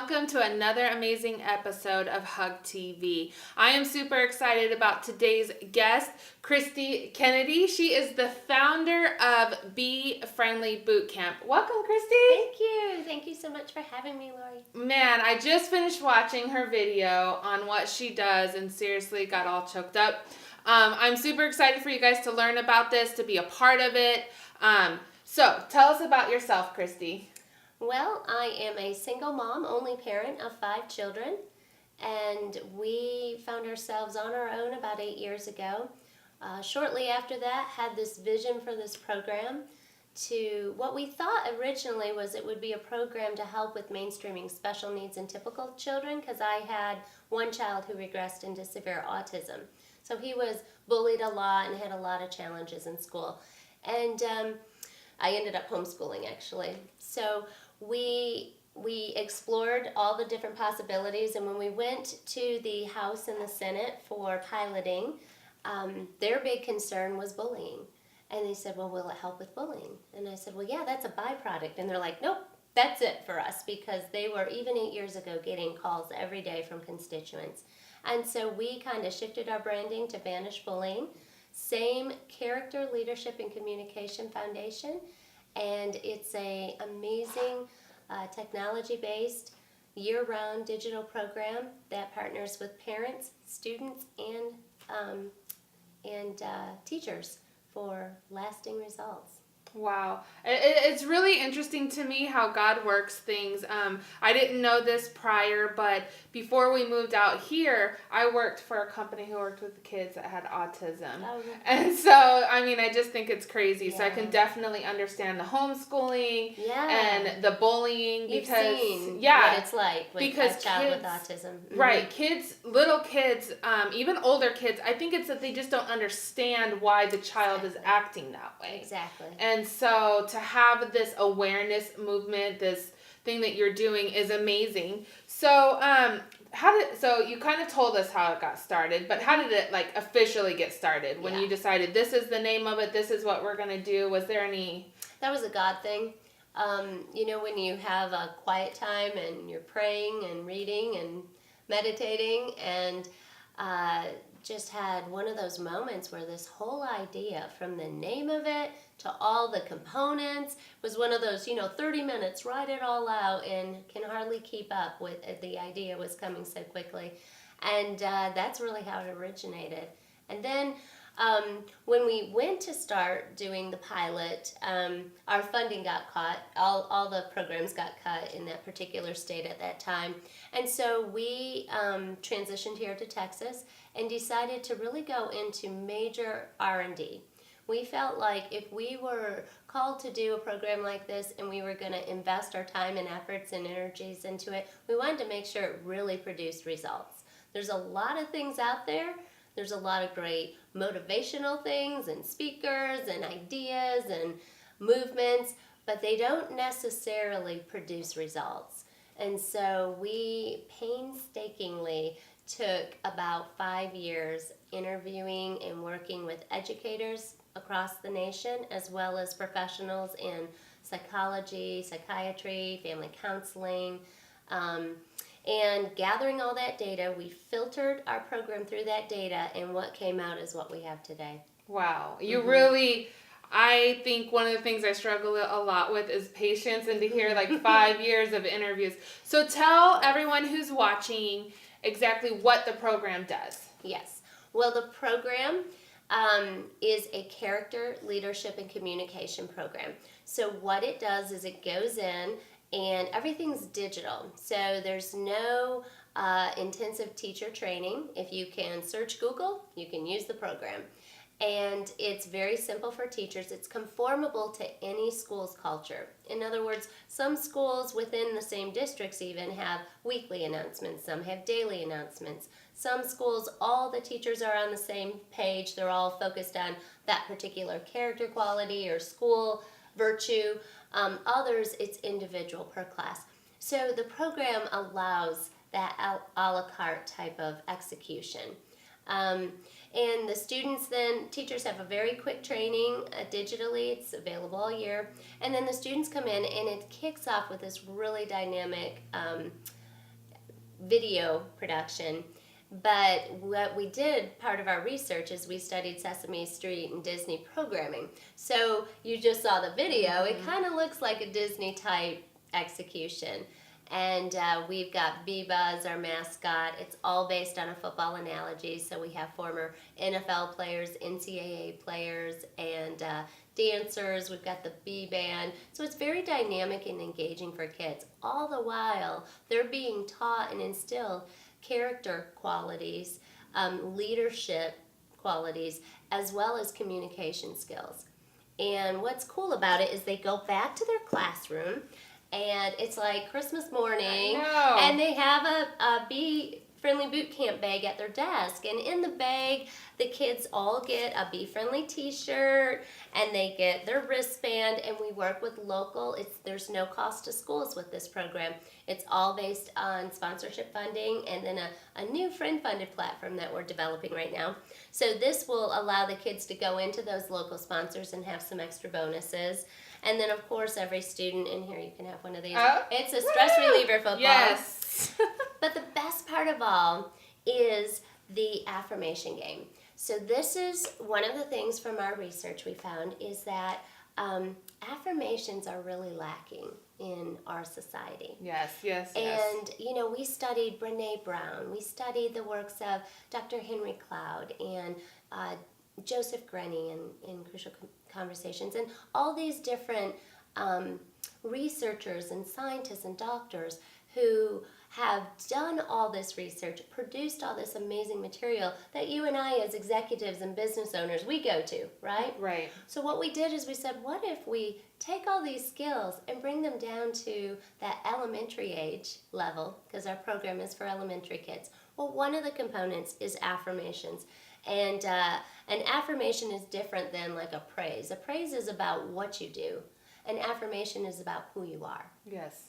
welcome to another amazing episode of Hug TV. I am super excited about today's guest, Kristi Kennedy. She is the founder of Be Friendly Bootcamp. Welcome, Kristi. Thank you. Thank you so much for having me, Lori. Man, I just finished watching her video on what she does and seriously got all choked up. I'm super excited for you guys to learn about this, to be a part of it. So tell us about yourself, Kristi. Well, I am a single mom, only parent of 5 children, and we found ourselves on our own about 8 years ago. Shortly after that, had this vision for this program to what we thought originally was it would be a program to help with mainstreaming special needs and typical children, because I had one child who regressed into severe autism. So he was bullied a lot and had a lot of challenges in school. And I ended up homeschooling, actually. So we explored all the different possibilities, and when we went to the House and the Senate for piloting, their big concern was bullying. And they said, well, will it help with bullying? And I said, well, yeah, that's a byproduct. And they're like, nope, that's it for us, because they were, even 8 years ago, getting calls every day from constituents. And so we kind of shifted our branding to Banish Bullying. Same character, leadership, and communication foundation. And it's an amazing technology-based, year-round digital program that partners with parents, students, and teachers for lasting results. Wow. It's really interesting to me how God works things. I didn't know this prior, but before we moved out here, I worked for a company who worked with kids that had autism. Oh, and so, I just think it's crazy. Yeah. So I can definitely understand the homeschooling and the bullying. You've because seen yeah, what it's like with because a child kids, with autism. Mm-hmm. Right. Kids, little kids, even older kids, I think it's that they just don't understand why the child is acting that way. Exactly. And so to have this awareness movement, this thing that you're doing is amazing. So so you kind of told us how it got started, but how did it officially get started when you decided this is the name of it, this is what we're going to do? Was there any... That was a God thing. When you have a quiet time and you're praying and reading and meditating, and just had one of those moments where this whole idea, from the name of it to all the components, was one of those, 30 minutes, write it all out, and can hardly keep up with the idea was coming so quickly. And that's really how it originated. And then when we went to start doing the pilot, our funding got cut. All the programs got cut in that particular state at that time. And so we transitioned here to Texas and decided to really go into major R&D. We felt like if we were called to do a program like this and we were going to invest our time and efforts and energies into it, we wanted to make sure it really produced results. There's a lot of things out there. There's a lot of great motivational things and speakers and ideas and movements, but they don't necessarily produce results. And so we painstakingly took about 5 years interviewing and working with educators across the nation, as well as professionals in psychology, psychiatry, family counseling, and gathering all that data. We filtered our program through that data, and what came out is what we have today. Wow. You really... I think one of the things I struggle a lot with is patience, and to hear 5 years of interviews. So tell everyone who's watching exactly what the program does. Yes. Well, the program is a character, leadership, and communication program. So what it does is it goes in, and everything's digital. So there's no intensive teacher training. If you can search Google, you can use the program. And it's very simple for teachers. It's conformable to any school's culture. In other words, some schools within the same districts even have weekly announcements. Some have daily announcements. Some schools, all the teachers are on the same page. They're all focused on that particular character quality or school virtue. Others, it's individual per class. So the program allows that a la carte type of execution. And the students then, teachers have a very quick training digitally. It's available all year. And then the students come in and it kicks off with this really dynamic video production. But what we did, part of our research, is we studied Sesame Street and Disney programming. So you just saw the video. It kind of looks like a Disney type execution. And we've got BEEbuzz, our mascot. It's all based on a football analogy. So we have former NFL players, NCAA players, and dancers. We've got the Bee Band. So it's very dynamic and engaging for kids. All the while, they're being taught and instilled character qualities, leadership qualities, as well as communication skills. And what's cool about it is they go back to their classroom, and it's like Christmas morning, and they have a Bee Friendly Boot Camp bag at their desk. And in the bag, the kids all get a Bee Friendly t-shirt, and they get their wristband, and we work with local. There's no cost to schools with this program. It's all based on sponsorship funding and then a new friend-funded platform that we're developing right now. So this will allow the kids to go into those local sponsors and have some extra bonuses. And then, of course, every student in here, you can have one of these. It's a stress reliever football. Yes. But the best part of all is the affirmation game. So this is one of the things from our research we found is that affirmations are really lacking in our society. Yes. And, we studied Brene Brown. We studied the works of Dr. Henry Cloud and Joseph Grenny in Crucial Conversations, and all these different researchers and scientists and doctors who have done all this research, produced all this amazing material that you and I as executives and business owners, we go to, right? Right. So what we did is we said, what if we take all these skills and bring them down to that elementary age level, because our program is for elementary kids. Well, one of the components is affirmations. And an affirmation is different than like a praise. A praise is about what you do. An affirmation is about who you are. Yes.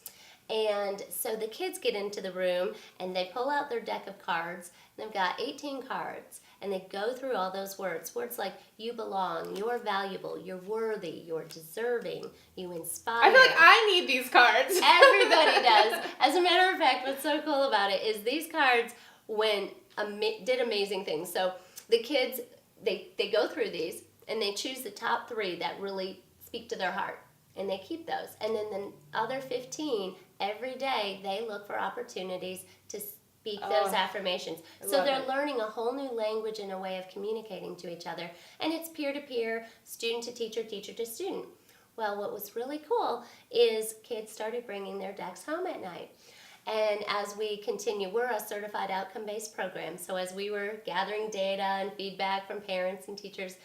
And so the kids get into the room and they pull out their deck of cards. And they've got 18 cards. And they go through all those words. Words like you belong, you're valuable, you're worthy, you're deserving, you inspire. I feel like I need these cards. Everybody does. As a matter of fact, what's so cool about it is these cards did amazing things. So the kids, they go through these and they choose the top 3 that really speak to their heart. And they keep those. And then the other 15, every day, they look for opportunities to speak those affirmations. So they're learning a whole new language and a way of communicating to each other. And it's peer-to-peer, student to teacher, teacher to student. Well, what was really cool is kids started bringing their decks home at night. And as we continue, we're a certified outcome-based program. So as we were gathering data and feedback from parents and teachers,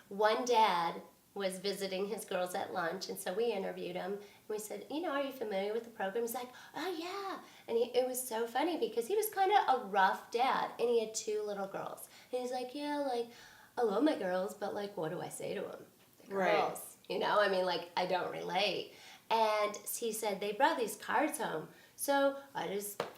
one dad was visiting his girls at lunch, and so we interviewed him. And we said, are you familiar with the program? He's like, oh, yeah. And it was so funny because he was kind of a rough dad, and he had 2 little girls. And he's like, yeah, I love my girls, but, what do I say to them? The girls, right. I don't relate. And he said, they brought these cards home. So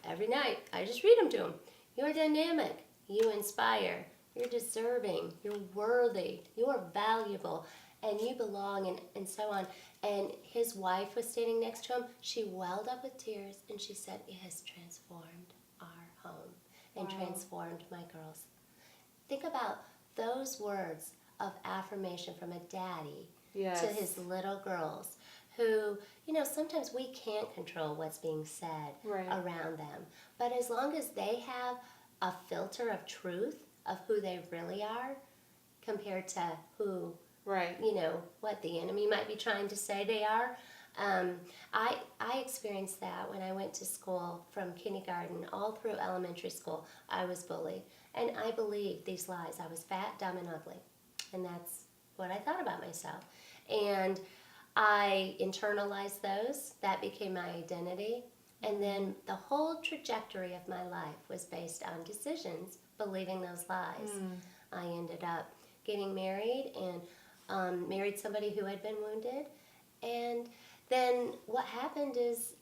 every night, I just read them to them. You're dynamic. You inspire. You're deserving. You're worthy. You're valuable. And you belong, and so on. And his wife was standing next to him. She welled up with tears, and she said, it has transformed our home and transformed my girls. Think about those words of affirmation from a daddy to his little girls who, sometimes we can't control what's being said around them. But as long as they have a filter of truth of who they really are compared to who what the enemy might be trying to say they are. I experienced that when I went to school from kindergarten all through elementary school. I was bullied. And I believed these lies. I was fat, dumb, and ugly. And that's what I thought about myself. And I internalized those. That became my identity. And then the whole trajectory of my life was based on decisions, believing those lies. I ended up getting married and married somebody who had been wounded. And then what happened is,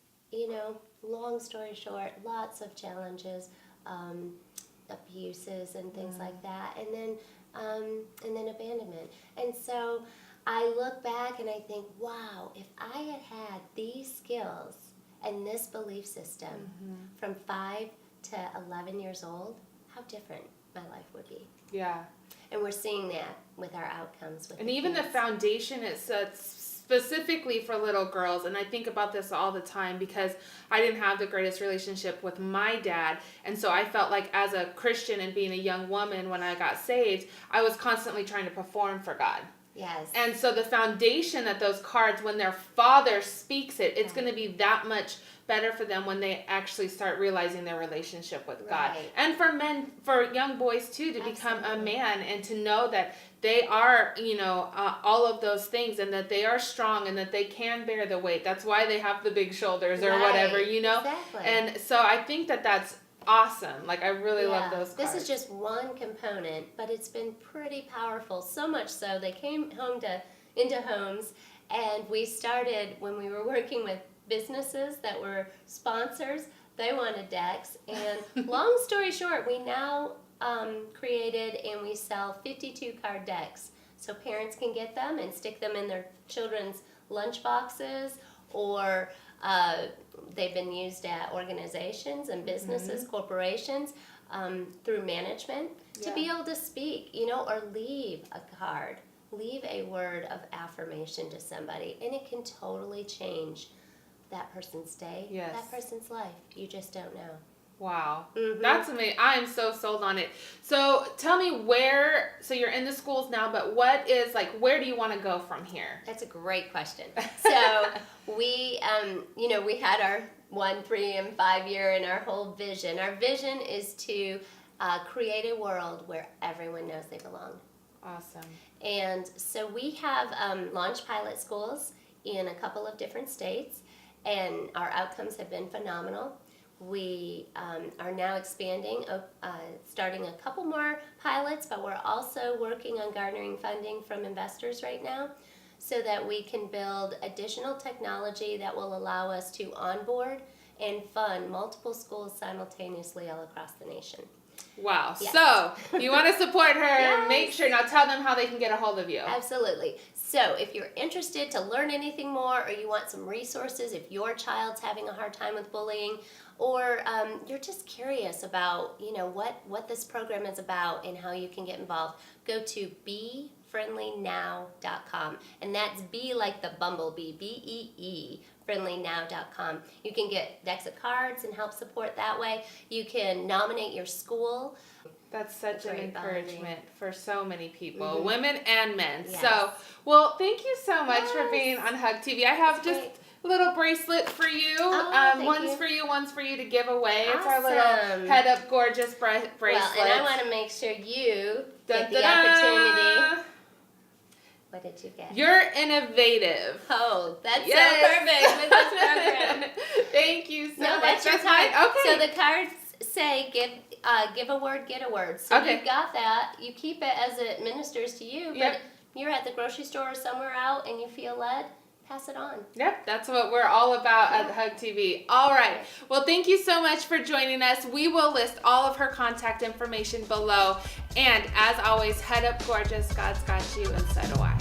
long story short, lots of challenges, abuses and things like that, and then abandonment. And so I look back and I think, wow, if I had had these skills And this belief system, from 5 to 11 years old, how different my life would be. Yeah. And we're seeing that with our outcomes. With And the even kids. the foundation it sets specifically for little girls, and I think about this all the time because I didn't have the greatest relationship with my dad, and so I felt like as a Christian and being a young woman when I got saved, I was constantly trying to perform for God. Yes. And so the foundation that those cards, when their father speaks it, it's going to be that much better for them when they actually start realizing their relationship with God. Right. And for men, for young boys too, to become a Absolutely. man and to know that they are, all of those things, and that they are strong and that they can bear the weight. That's why they have the big shoulders or whatever, Exactly. And so I think that that's awesome. Like, I really love those cards. This is just one component, but it's been pretty powerful. So much so they came into homes, and we started when we were working with businesses that were sponsors. They wanted decks, and long story short, we now created and we sell 52 card decks, so parents can get them and stick them in their children's lunch boxes, or they've been used at organizations and businesses, corporations, through management, to be able to speak, or leave a card, leave a word of affirmation to somebody, and it can totally change that person's day, that person's life. You just don't know. Wow. That's amazing. I am so sold on it. So tell me so you're in the schools now, but where do you want to go from here? That's a great question. So we had our 1, 3, and 5 year and our whole vision. Our vision is to create a world where everyone knows they belong. Awesome. And so we have launched pilot schools in a couple of different states, and our outcomes have been phenomenal. We are now expanding, starting a couple more pilots, but we're also working on garnering funding from investors right now so that we can build additional technology that will allow us to onboard and fund multiple schools simultaneously all across the nation. Wow. Yes. So you want to support her, Yes. make sure, now tell them how they can get a hold of you. Absolutely. So if you're interested to learn anything more, or you want some resources if your child's having a hard time with bullying, or you're just curious about what this program is about and how you can get involved, go to BeeFriendlyNow.com, and that's B like the bumblebee, BEE, friendlynow.com. You can get decks of cards and help support that way. You can nominate your school. That's such an encouragement for so many people, women and men. Yes. So, well, thank you so much for being on Hug TV. I have just a little bracelet for you. One's for you, one's for you to give away. It's our little Head Up Gorgeous bracelet. Well, and I want to make sure you get the opportunity. What did you get? You're innovative. Oh, that's so perfect with this program. Thank you so much. No, that's your card. Okay. So the cards say give a word, get a word. So you've got that. You keep it as it ministers to you. But you're at the grocery store or somewhere out and you feel led, pass it on. Yep, that's what we're all about at Hug TV. All right. Well, thank you so much for joining us. We will list all of her contact information below. And as always, head up gorgeous. God's got you, and so do I.